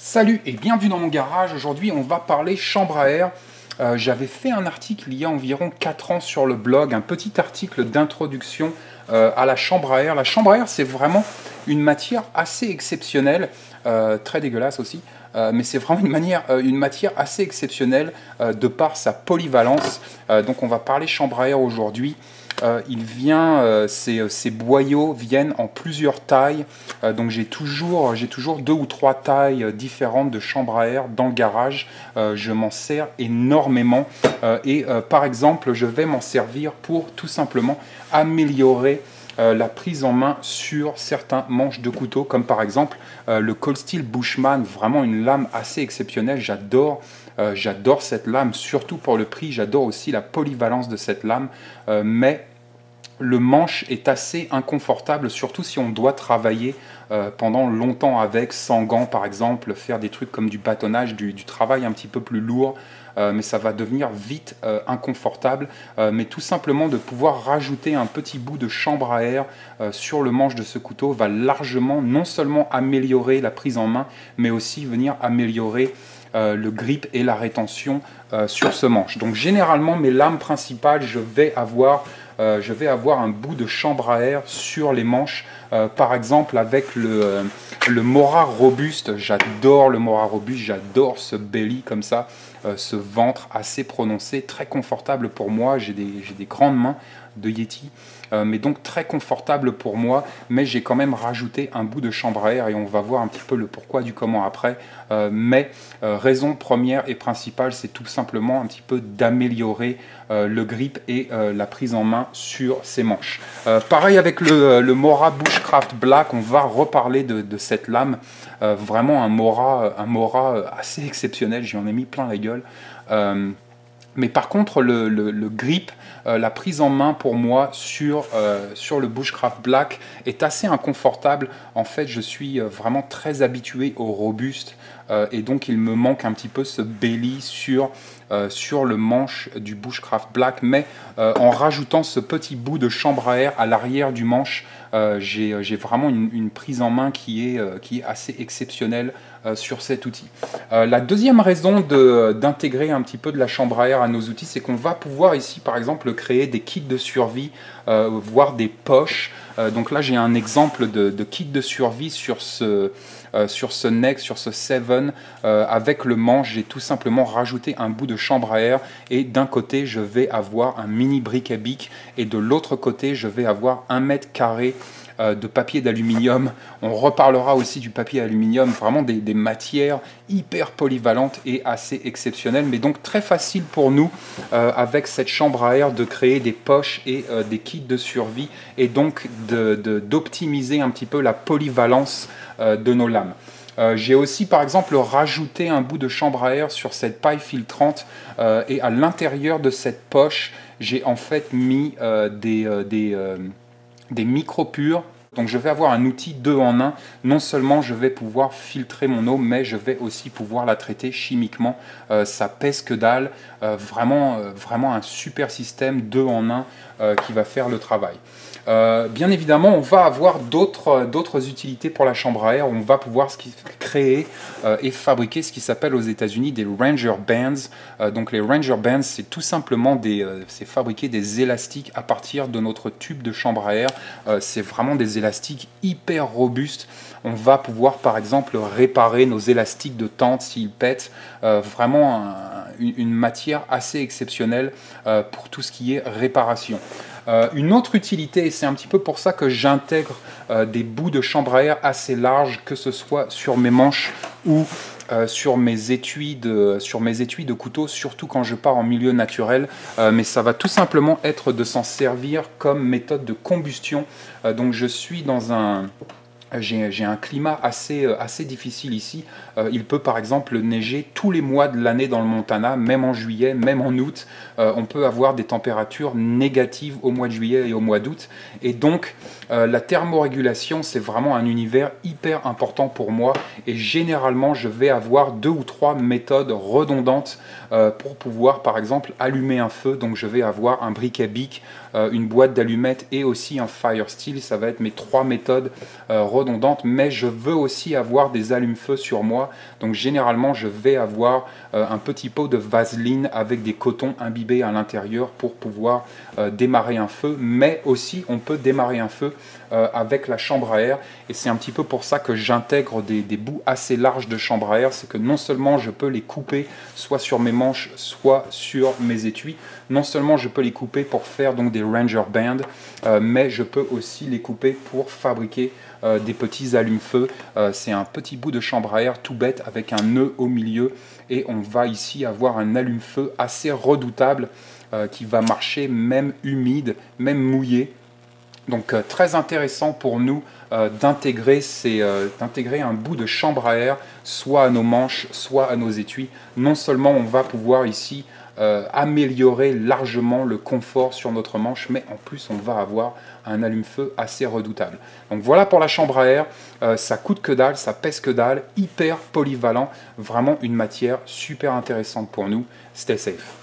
Salut et bienvenue dans mon garage. Aujourd'hui, on va parler chambre à air. J'avais fait un article il y a environ 4 ans sur le blog, un petit article d'introduction à la chambre à air. La chambre à air, c'est vraiment une matière assez exceptionnelle, très dégueulasse aussi, mais c'est vraiment une matière assez exceptionnelle de par sa polyvalence. Donc on va parler chambre à air aujourd'hui. Ces boyaux viennent en plusieurs tailles, donc j'ai toujours 2 ou 3 tailles différentes de chambre à air dans le garage. Je m'en sers énormément par exemple je vais m'en servir pour tout simplement améliorer la prise en main sur certains manches de couteau, comme par exemple le Cold Steel Bushman, vraiment une lame assez exceptionnelle. J'adore cette lame, surtout pour le prix. J'adore aussi la polyvalence de cette lame, mais le manche est assez inconfortable, surtout si on doit travailler pendant longtemps avec, sans gants par exemple, faire des trucs comme du bâtonnage, du travail un petit peu plus lourd, mais ça va devenir vite inconfortable. Mais tout simplement de pouvoir rajouter un petit bout de chambre à air sur le manche de ce couteau va largement non seulement améliorer la prise en main, mais aussi venir améliorer le grip et la rétention sur ce manche. Donc généralement mes lames principales, je vais avoir un bout de chambre à air sur les manches, par exemple avec le Mora Robuste. J'adore le Mora Robuste, j'adore ce belly comme ça, ce ventre assez prononcé, très confortable pour moi. J'ai des grandes mains de Yeti, mais donc très confortable pour moi, mais j'ai quand même rajouté un bout de chambre à air et on va voir un petit peu le pourquoi du comment après. Raison première et principale, c'est tout simplement un petit peu d'améliorer le grip et la prise en main sur ces manches. Pareil avec le Mora Bushcraft Black, on va reparler de cette lame, vraiment un Mora assez exceptionnel, j'en ai mis plein la gueule. Mais par contre, le grip, la prise en main pour moi sur le Bushcraft Black est assez inconfortable. En fait, je suis vraiment très habitué au robuste et donc il me manque un petit peu ce belly sur le manche du Bushcraft Black. Mais en rajoutant ce petit bout de chambre à air à l'arrière du manche, j'ai vraiment une prise en main qui est assez exceptionnelle sur cet outil. La deuxième raison d'intégrer un petit peu de la chambre à air à nos outils, c'est qu'on va pouvoir ici par exemple créer des kits de survie, voire des poches. Donc là j'ai un exemple de kit de survie sur ce neck, sur ce Seven, avec le manche. J'ai tout simplement rajouté un bout de chambre à air et d'un côté je vais avoir un mini bric à bic et de l'autre côté je vais avoir 1 mètre carré de papier d'aluminium. On reparlera aussi du papier aluminium, vraiment des matières hyper polyvalentes et assez exceptionnelles, mais donc très facile pour nous avec cette chambre à air de créer des poches et des kits de survie et donc d'optimiser un petit peu la polyvalence de nos lames. J'ai aussi par exemple rajouté un bout de chambre à air sur cette paille filtrante et à l'intérieur de cette poche j'ai en fait mis des micro-purs. Donc je vais avoir un outil 2 en 1. Non seulement je vais pouvoir filtrer mon eau, mais je vais aussi pouvoir la traiter chimiquement. Ça pèse que dalle. Vraiment un super système 2 en 1 qui va faire le travail. Bien évidemment, on va avoir d'autres utilités pour la chambre à air. On va pouvoir créer et fabriquer ce qui s'appelle aux États-Unis des Ranger Bands. Donc les Ranger Bands, c'est tout simplement c'est fabriquer des élastiques à partir de notre tube de chambre à air. C'est vraiment des élastiques hyper robustes. On va pouvoir par exemple réparer nos élastiques de tente s'ils pètent. Vraiment une matière assez exceptionnelle pour tout ce qui est réparation. Une autre utilité, et c'est un petit peu pour ça que j'intègre des bouts de chambre à air assez larges, que ce soit sur mes manches ou sur mes étuis de couteau, surtout quand je pars en milieu naturel, mais ça va tout simplement être de s'en servir comme méthode de combustion. Donc je suis dans j'ai un climat assez difficile ici. Il peut par exemple neiger tous les mois de l'année dans le Montana, même en juillet, même en août. On peut avoir des températures négatives au mois de juillet et au mois d'août. Et donc la thermorégulation, c'est vraiment un univers hyper important pour moi. Et généralement, je vais avoir 2 ou 3 méthodes redondantes pour pouvoir par exemple allumer un feu. Donc je vais avoir un bric à bic, une boîte d'allumettes et aussi un fire steel. Ça va être mes 3 méthodes redondantes redondante, mais je veux aussi avoir des allumes-feu sur moi. Donc généralement, je vais avoir un petit pot de vaseline avec des cotons imbibés à l'intérieur pour pouvoir démarrer un feu. Mais aussi, on peut démarrer un feu avec la chambre à air. Et c'est un petit peu pour ça que j'intègre des bouts assez larges de chambre à air. C'est que non seulement je peux les couper soit sur mes manches, soit sur mes étuis. Non seulement je peux les couper pour faire donc des Ranger Bands, mais je peux aussi les couper pour fabriquer des petits allumes-feu. C'est un petit bout de chambre à air tout bête avec un nœud au milieu et on va ici avoir un allume-feu assez redoutable qui va marcher même humide, même mouillé. Donc très intéressant pour nous d'intégrer un bout de chambre à air soit à nos manches, soit à nos étuis. Non seulement on va pouvoir ici améliorer largement le confort sur notre manche, mais en plus on va avoir un allume-feu assez redoutable. Donc voilà pour la chambre à air, ça coûte que dalle, ça pèse que dalle, hyper polyvalent, vraiment une matière super intéressante pour nous. Stay safe.